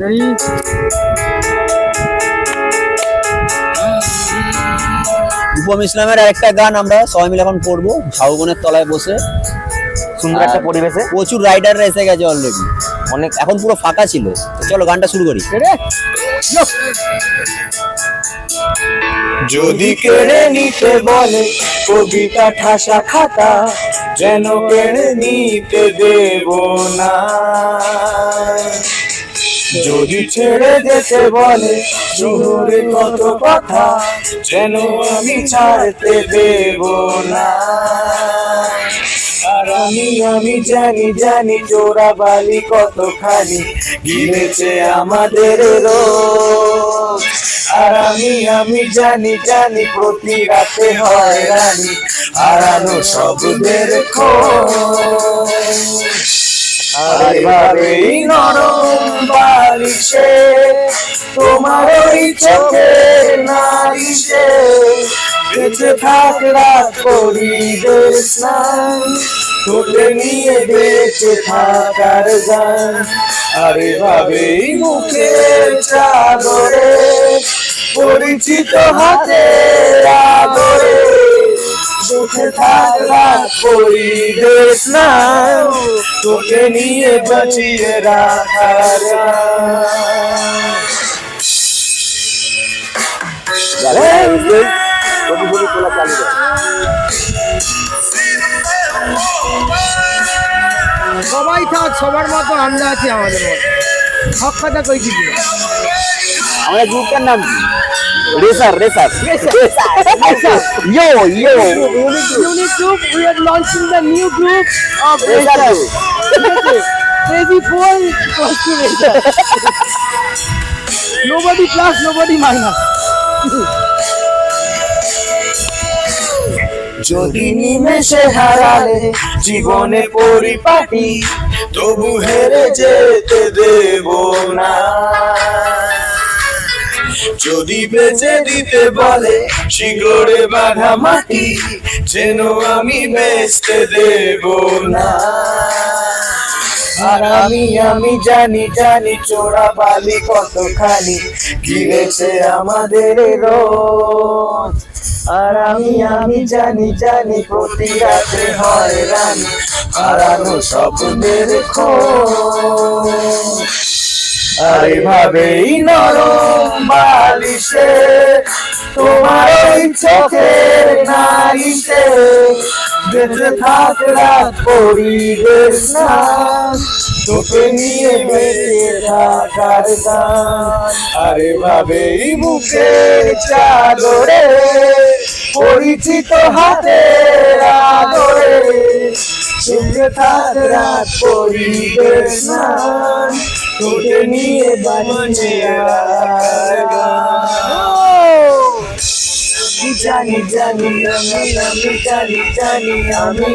উপম ইসলামের আরেকটা গান আমরা সবাই মিলে এখন করবো ঝাউবনের তলায় বসে, সুন্দর একটা পরিবেশে। প্রচুর রাইডাররা এসে গেছে অলরেডি, অনেক এখন পুরো ফাঁকা ছিল। চলো গানটা শুরু করি। যদি কেড়ে নিতে বলে কবিতা ঠাসা খাতা, যেন কেড়ে নিতে দেব না। যদি ছেড়ে যেতে বলে শহরে কত কথা, যেন আমি ছাড়তে দেব না। আর আমি জানি জোড়া বালি কতখানি গিলেছে আমাদের রোজ। আর আমি জানি প্রতি রাতে হয় রানী হারানো শব্দের খোঁজ। আর এভাবেই নরম বালিশে তোমার ওই চোখের নালিশে বেঁচে থাক রাত পরিবেশ স্নান, তোকে নিয়ে বেঁচে থাকার গান। আর এভাবেই মুখের চাদরে পরিচিত হাতে আদরে বেঁচে থাক রাত পরিবেশ স্নান, তোকে নিয়ে বাঁচিয়ে রাখার সবাই থাক, সবার মতো আমরা আছি, আমাদের মতো হক কথা কইছি। আমাদের গ্রুপটার নাম কি? Racer. Unique group. We are launching the new group of Racer. Crazy Four equals to Racer. Nobody plus, nobody minus. যদি নিমেষে হারালে জীবনে পরিপাটি, তবু হেরে যেতে দেব না। যদি বেঁচে দিতে বলে শিকড়ে বাঁধা মাটি, যেন আমি বেচতে দেব না। আর আমি জানি চোরা বালি কতখানি গিলেছে আমাদের রোজ। আর আমি জানি প্রতি রাতে হয় রানী হারানো স্বপ্নের খোঁজ। আর এভাবেই নরম বালিশে তোমার ওই চোখের নালিশে বেঁচে থাক রাত পরিবেশ স্নান, তোকে নিয়ে বেঁচে থাকার গান। আর এভাবেই মুখের চাদরে পরিচিত হাতে আদরে বেঁচে থাক রাত পরিবেশ স্নান, তোকে নিয়ে বাঁচিয়ে রাখার গান। জানি আমি